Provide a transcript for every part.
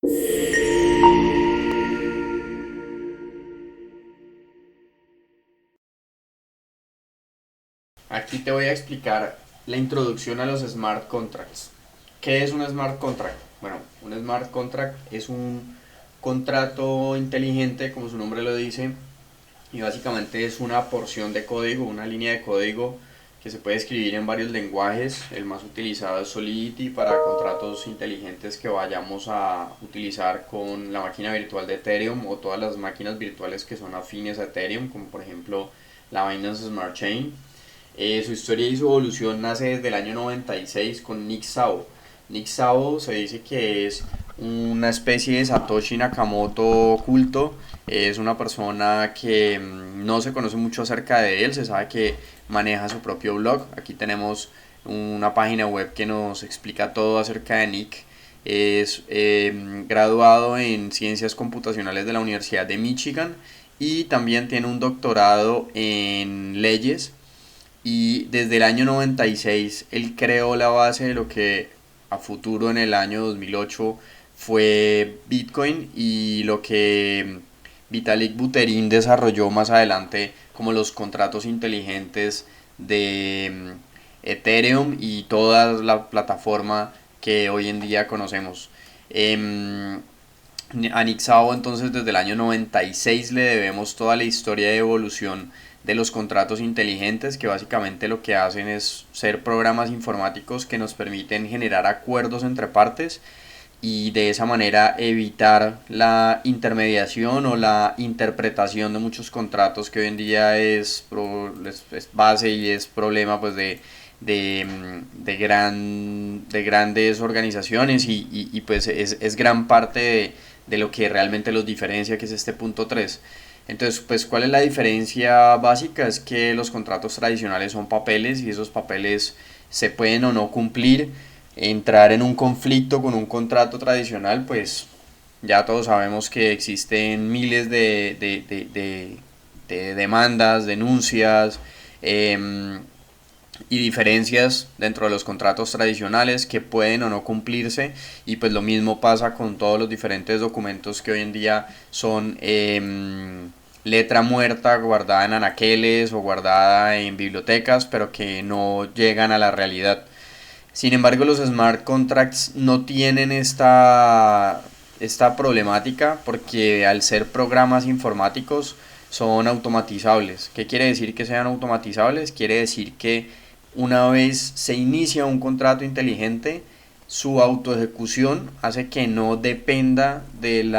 Aquí te voy a explicar la introducción a los smart contracts. ¿Qué es un smart contract? Bueno, un smart contract es un contrato inteligente, como su nombre lo dice, y básicamente es una porción de código, una línea de código que se puede escribir en varios lenguajes. El más utilizado es Solidity para contratos inteligentes que vayamos a utilizar con la máquina virtual de Ethereum o todas las máquinas virtuales que son afines a Ethereum, como por ejemplo la Binance Smart Chain. Su historia y su evolución nace desde el año 96 con Nick Szabo. Nick Szabo se dice que es una especie de Satoshi Nakamoto oculto. Es una persona que no se conoce mucho acerca de él, se sabe que maneja su propio blog. Aquí tenemos una página web que nos explica todo acerca de Nick. Es graduado en Ciencias Computacionales de la Universidad de Michigan y también tiene un doctorado en leyes, y desde el año 96 él creó la base de lo que a futuro en el año 2008 fue Bitcoin y lo que Vitalik Buterin desarrolló más adelante como los contratos inteligentes de Ethereum y toda la plataforma que hoy en día conocemos. A Nick Szabo entonces desde el año 96 le debemos toda la historia de evolución de los contratos inteligentes, que básicamente lo que hacen es ser programas informáticos que nos permiten generar acuerdos entre partes y de esa manera evitar la intermediación o la interpretación de muchos contratos que hoy en día es base y es problema pues de grandes organizaciones y pues es gran parte de lo que realmente los diferencia, que es este punto 3. Entonces, pues, ¿cuál es la diferencia básica? Es que los contratos tradicionales son papeles y esos papeles se pueden o no cumplir. Entrar en un conflicto con un contrato tradicional, pues ya todos sabemos que existen miles de demandas, denuncias, eh, y diferencias dentro de los contratos tradicionales que pueden o no cumplirse, y pues lo mismo pasa con todos los diferentes documentos que hoy en día son letra muerta guardada en anaqueles o guardada en bibliotecas pero que no llegan a la realidad. Sin embargo, los smart contracts no tienen esta problemática porque al ser programas informáticos son automatizables. ¿Qué quiere decir que sean automatizables? Quiere decir que una vez se inicia un contrato inteligente, su autoejecución hace que no dependa del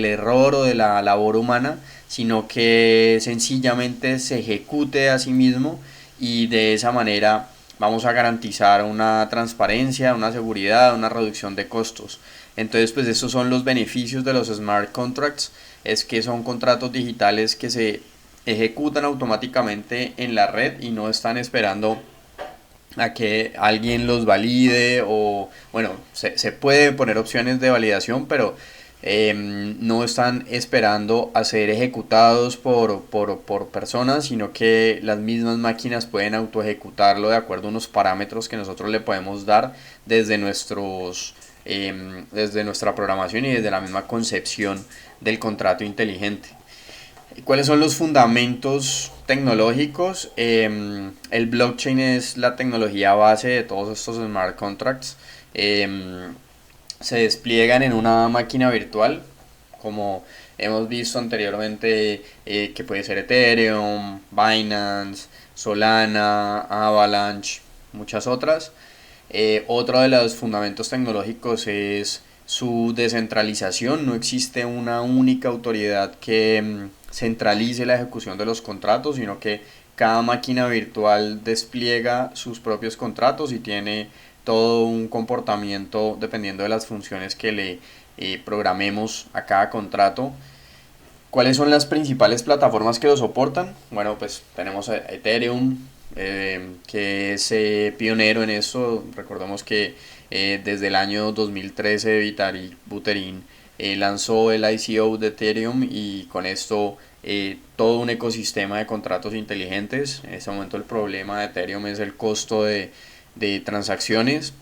error o de la labor humana, sino que sencillamente se ejecute a sí mismo, y de esa manera vamos a garantizar una transparencia, una seguridad, una reducción de costos. Entonces, pues esos son los beneficios de los smart contracts, es que son contratos digitales que se ejecutan automáticamente en la red y no están esperando a que alguien los valide, o bueno, se puede poner opciones de validación, pero no están esperando a ser ejecutados por personas, sino que las mismas máquinas pueden auto ejecutarlo de acuerdo a unos parámetros que nosotros le podemos dar desde nuestra programación y desde la misma concepción del contrato inteligente. ¿Cuáles son los fundamentos tecnológicos? El blockchain es la tecnología base de todos estos smart contracts. Se despliegan en una máquina virtual, como hemos visto anteriormente, que puede ser Ethereum, Binance, Solana, Avalanche, muchas otras. Otro de los fundamentos tecnológicos es su descentralización. No existe una única autoridad que centralice la ejecución de los contratos, sino que cada máquina virtual despliega sus propios contratos y tiene todo un comportamiento dependiendo de las funciones que le programemos a cada contrato. ¿Cuáles son las principales plataformas que lo soportan? Bueno, pues tenemos Ethereum, que es pionero en eso. Recordemos que desde el año 2013 Vitalik Buterin lanzó el ICO de Ethereum, y con esto todo un ecosistema de contratos inteligentes. En este momento el problema de Ethereum es el costo de transacciones,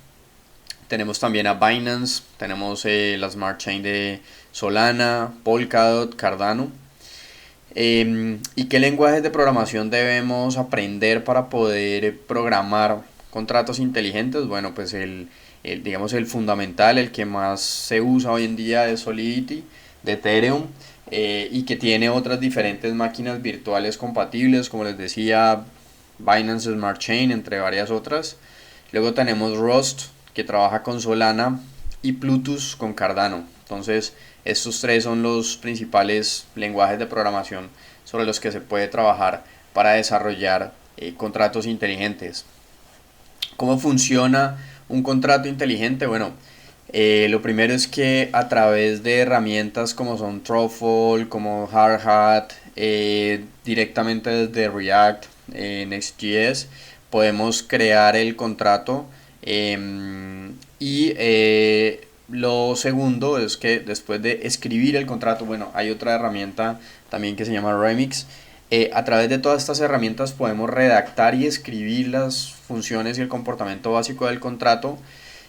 tenemos también a Binance, tenemos la Smart Chain de Solana, Polkadot, Cardano. ¿Y qué lenguajes de programación debemos aprender para poder programar contratos inteligentes? Bueno, pues digamos el fundamental, el que más se usa hoy en día es Solidity de Ethereum, y que tiene otras diferentes máquinas virtuales compatibles, como les decía, Binance Smart Chain, entre varias otras. Luego tenemos Rust, que trabaja con Solana, y Plutus con Cardano. Entonces, estos tres son los principales lenguajes de programación sobre los que se puede trabajar para desarrollar contratos inteligentes. ¿Cómo funciona un contrato inteligente? Bueno, lo primero es que a través de herramientas como son Truffle, como Hardhat, directamente desde React, Next.js, podemos crear el contrato. Lo segundo es que después de escribir el contrato, bueno, hay otra herramienta también que se llama Remix. A través de todas estas herramientas podemos redactar y escribir las funciones y el comportamiento básico del contrato.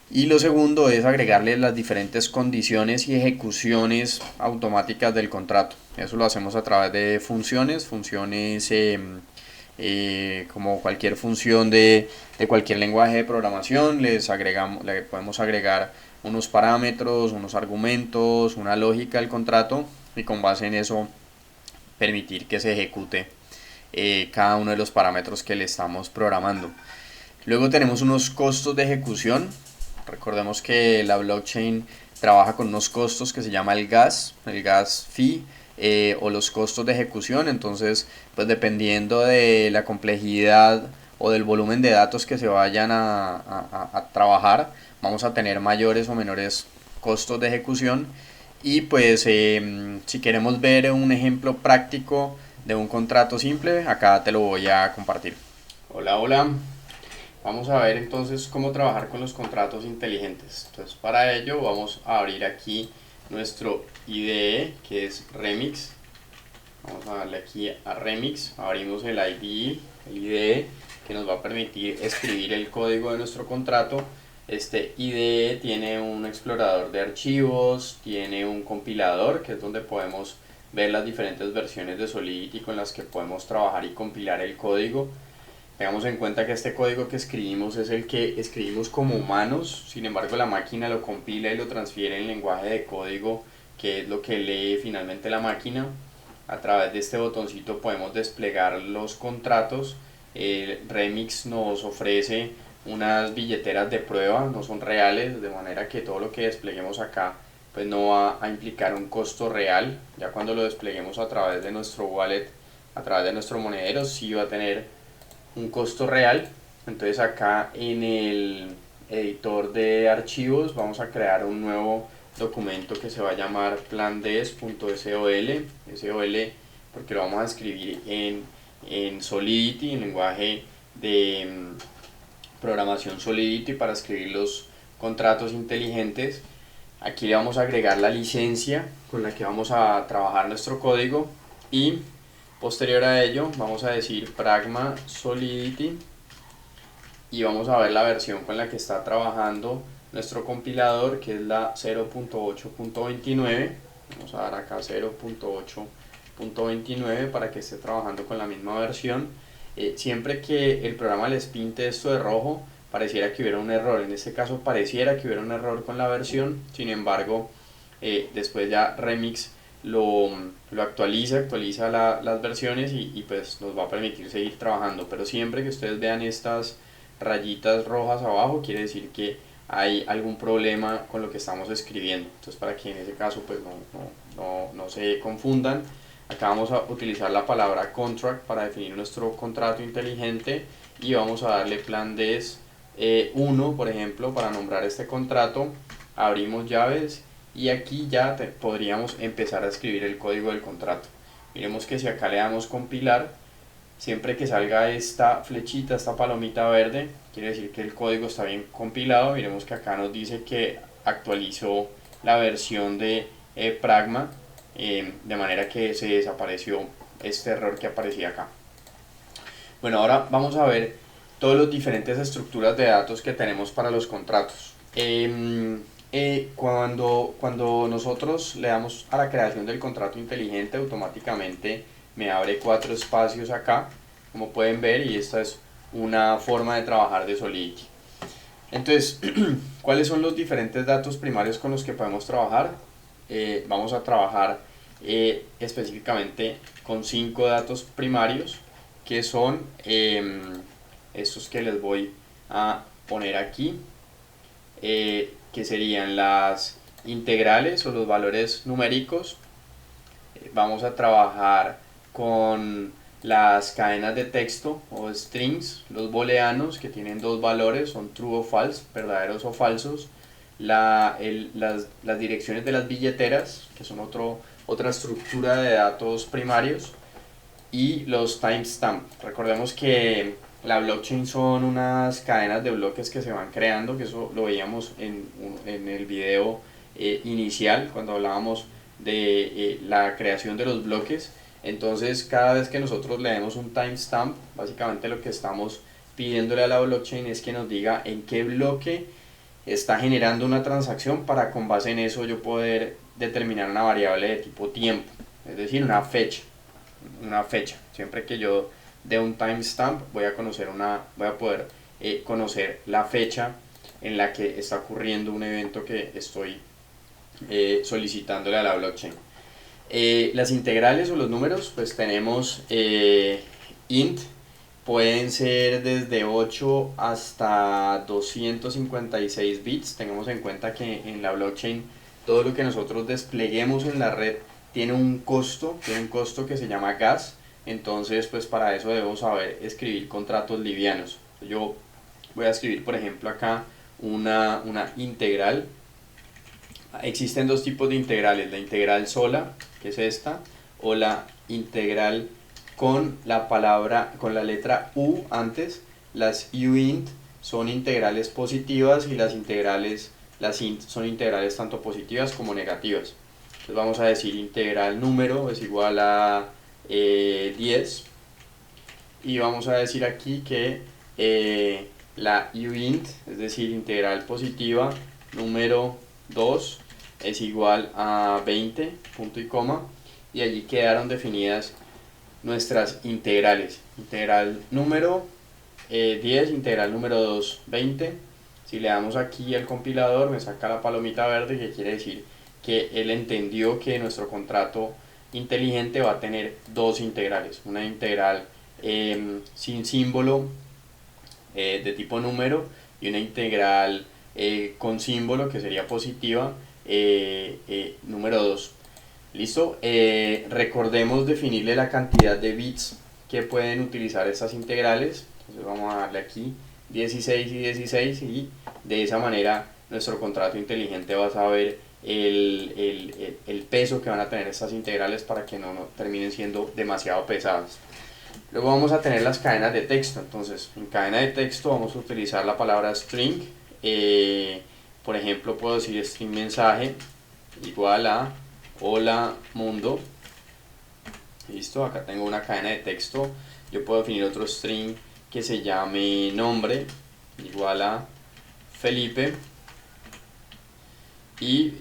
Y lo segundo es agregarle las diferentes condiciones y ejecuciones automáticas del contrato. Eso lo hacemos a través de funciones como cualquier función de cualquier lenguaje de programación. Le podemos agregar unos parámetros, unos argumentos, una lógica al contrato, y con base en eso permitir que se ejecute cada uno de los parámetros que le estamos programando. Luego tenemos unos costos de ejecución. Recordemos que la blockchain trabaja con unos costos que se llama el gas fee, o los costos de ejecución. Entonces, pues dependiendo de la complejidad o del volumen de datos que se vayan a trabajar, vamos a tener mayores o menores costos de ejecución. Y pues si queremos ver un ejemplo práctico de un contrato simple, acá te lo voy a compartir. Hola, hola. Vamos a ver entonces cómo trabajar con los contratos inteligentes. Entonces, para ello vamos a abrir aquí nuestro IDE, que es Remix. Vamos a darle aquí a Remix, abrimos el IDE, que nos va a permitir escribir el código de nuestro contrato. Este IDE tiene un explorador de archivos, tiene un compilador, que es donde podemos ver las diferentes versiones de Solidity con las que podemos trabajar y compilar el código. Tengamos en cuenta que este código que escribimos es el que escribimos como humanos, sin embargo la máquina lo compila y lo transfiere en lenguaje de código, que es lo que lee finalmente la máquina. A través de este botoncito podemos desplegar los contratos. Remix nos ofrece unas billeteras de prueba, no son reales, de manera que todo lo que despleguemos acá pues no va a implicar un costo real. Ya cuando lo despleguemos a través de nuestro wallet, a través de nuestro monedero, sí va a tener un costo real. Entonces acá en el editor de archivos vamos a crear un nuevo documento que se va a llamar plandes.sol, SOL porque lo vamos a escribir en Solidity, en lenguaje de programación Solidity, para escribir los contratos inteligentes. Aquí le vamos a agregar la licencia con la que vamos a trabajar nuestro código, y posterior a ello vamos a decir Pragma Solidity y vamos a ver la versión con la que está trabajando nuestro compilador, que es la 0.8.29. Vamos a dar acá 0.8.29 para que esté trabajando con la misma versión. Siempre que el programa les pinte esto de rojo, pareciera que hubiera un error. En este caso pareciera que hubiera un error con la versión, sin embargo después ya Remix lo actualiza las versiones y pues nos va a permitir seguir trabajando. Pero siempre que ustedes vean estas rayitas rojas abajo, quiere decir que hay algún problema con lo que estamos escribiendo. Entonces, para que en ese caso pues no se confundan, acá vamos a utilizar la palabra contract para definir nuestro contrato inteligente, y vamos a darle plan des 1, por ejemplo, para nombrar este contrato. Abrimos llaves y aquí ya podríamos empezar a escribir el código del contrato. Miremos que si acá le damos compilar, siempre que salga esta flechita, esta palomita verde, quiere decir que el código está bien compilado. Miremos que acá nos dice que actualizó la versión de Pragma, de manera que se desapareció este error que aparecía acá. Bueno, ahora vamos a ver todas las diferentes estructuras de datos que tenemos para los contratos. Cuando nosotros le damos a la creación del contrato inteligente, automáticamente me abre 4 espacios acá, como pueden ver, y esta es una forma de trabajar de Solidity. Entonces, ¿cuáles son los diferentes datos primarios con los que podemos trabajar? Vamos a trabajar específicamente con 5 datos primarios, que son estos que les voy a poner aquí, que serían las integrales o los valores numéricos. Vamos a trabajar con las cadenas de texto o strings, los booleanos, que tienen 2 valores, son true o false, verdaderos o falsos, las direcciones de las billeteras, que son otra estructura de datos primarios, y los timestamp. Recordemos que la blockchain son unas cadenas de bloques que se van creando, que eso lo veíamos en el video inicial, cuando hablábamos de la creación de los bloques. Entonces, cada vez que nosotros le demos un timestamp, básicamente lo que estamos pidiéndole a la blockchain es que nos diga en qué bloque está generando una transacción, para con base en eso yo poder determinar una variable de tipo tiempo, es decir, una fecha. Siempre que yo dé un timestamp, voy a poder conocer la fecha en la que está ocurriendo un evento que estoy solicitándole a la blockchain. Las integrales o los números, pues tenemos int, pueden ser desde 8 hasta 256 bits. Tengamos en cuenta que en la blockchain todo lo que nosotros despleguemos en la red tiene un costo que se llama gas. Entonces, pues para eso debemos saber escribir contratos livianos. Yo voy a escribir, por ejemplo, acá una integral. Existen 2 tipos de integrales: la integral sola, que es esta, o la integral con con la letra u antes. Las uint son integrales positivas, y las int son integrales tanto positivas como negativas. Entonces vamos a decir integral número es igual a 10, y vamos a decir aquí que la uint, es decir, integral positiva número 2, es igual a 20, punto y coma, y allí quedaron definidas nuestras integrales. Integral número 10, integral número 2, 20. Si le damos aquí al compilador, me saca la palomita verde, que quiere decir que él entendió que nuestro contrato inteligente va a tener 2 integrales: una integral sin símbolo de tipo número, y una integral con símbolo, que sería positiva, número 2. ¿Listo? Recordemos definirle la cantidad de bits que pueden utilizar estas integrales. Entonces vamos a darle aquí 16 y 16, y de esa manera nuestro contrato inteligente va a saber el peso que van a tener estas integrales, para que no terminen siendo demasiado pesadas. Luego vamos a tener las cadenas de texto. Entonces, en cadena de texto vamos a utilizar la palabra string. Por ejemplo, puedo decir string mensaje igual a hola mundo. Listo, acá tengo una cadena de texto. Yo puedo definir otro string que se llame nombre igual a Felipe, y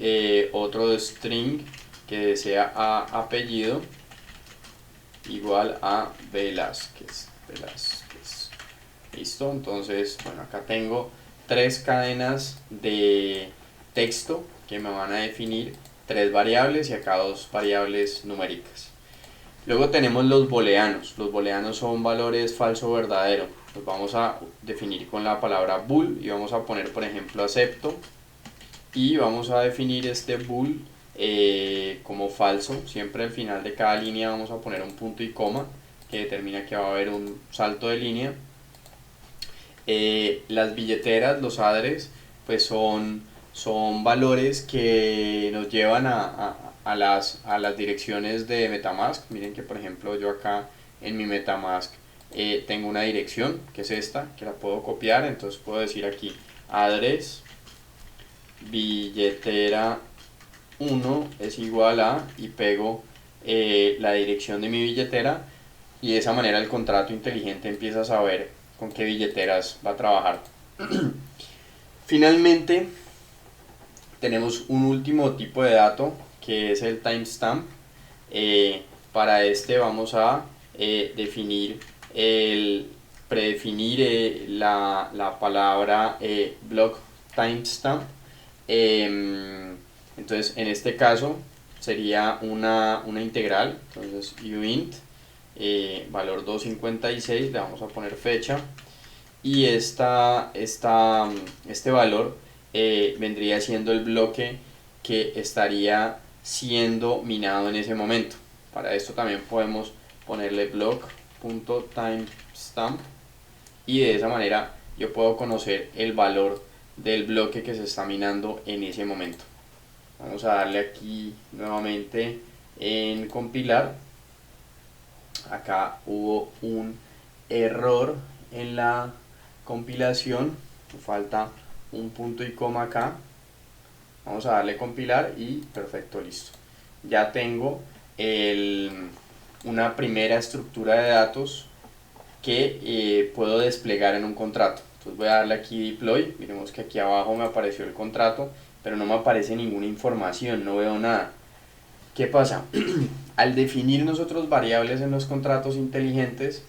otro string que sea apellido igual a Velázquez. Listo, entonces, bueno, acá tengo 3 cadenas de texto que me van a definir 3 variables, y acá 2 variables numéricas. Luego tenemos los booleanos. Los booleanos son valores falso o verdadero. Los vamos a definir con la palabra bool, y vamos a poner, por ejemplo, acepto, y vamos a definir este bool como falso. Siempre al final de cada línea vamos a poner un punto y coma, que determina que va a haber un salto de línea. Las billeteras, los address, pues son valores que nos llevan a las direcciones de MetaMask. Miren que, por ejemplo, yo acá en mi MetaMask tengo una dirección, que es esta, que la puedo copiar. Entonces puedo decir aquí address billetera 1 es igual a, y pego la dirección de mi billetera, y de esa manera el contrato inteligente empieza a saber con qué billeteras va a trabajar. Finalmente, tenemos un último tipo de dato que es el timestamp. Para este vamos a predefinir la palabra block timestamp. Entonces en este caso sería una integral, entonces uint valor 256, le vamos a poner fecha, y este valor vendría siendo el bloque que estaría siendo minado en ese momento. Para esto también podemos ponerle block.timestamp y de esa manera yo puedo conocer el valor del bloque que se está minando en ese momento. Vamos a darle aquí nuevamente en compilar. Acá hubo un error en la compilación, falta un punto y coma acá. Vamos a darle compilar y perfecto, listo. Ya tengo una primera estructura de datos que puedo desplegar en un contrato. Entonces voy a darle aquí deploy, miremos que aquí abajo me apareció el contrato, pero no me aparece ninguna información, no veo nada. ¿Qué pasa? Al definir nosotros variables en los contratos inteligentes,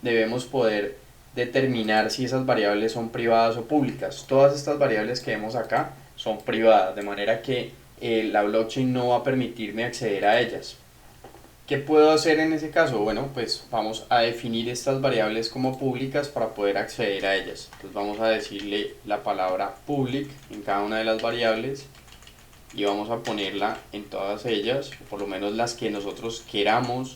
debemos poder determinar si esas variables son privadas o públicas. Todas estas variables que vemos acá son privadas, de manera que la blockchain no va a permitirme acceder a ellas. ¿Qué puedo hacer en ese caso? Bueno, pues vamos a definir estas variables como públicas para poder acceder a ellas. Entonces vamos a decirle la palabra public en cada una de las variables y vamos a ponerla en todas ellas, o por lo menos las que nosotros queramos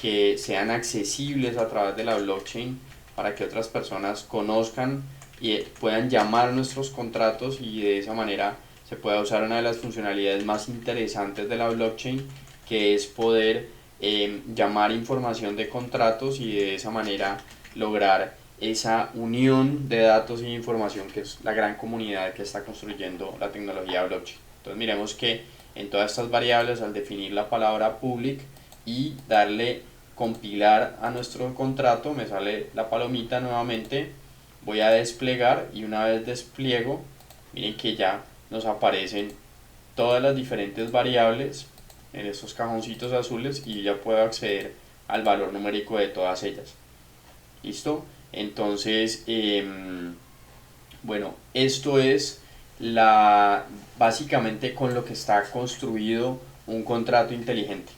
que sean accesibles a través de la blockchain para que otras personas conozcan y puedan llamar nuestros contratos, y de esa manera se pueda usar una de las funcionalidades más interesantes de la blockchain, que es poder llamar información de contratos y de esa manera lograr esa unión de datos e información, que es la gran comunidad que está construyendo la tecnología blockchain. Entonces miremos que en todas estas variables, al definir la palabra public y darle compilar a nuestro contrato, me sale la palomita nuevamente. Voy a desplegar y una vez despliego, miren que ya nos aparecen todas las diferentes variables en estos cajoncitos azules y ya puedo acceder al valor numérico de todas ellas. ¿Listo? Entonces, bueno, esto es básicamente con lo que está construido un contrato inteligente.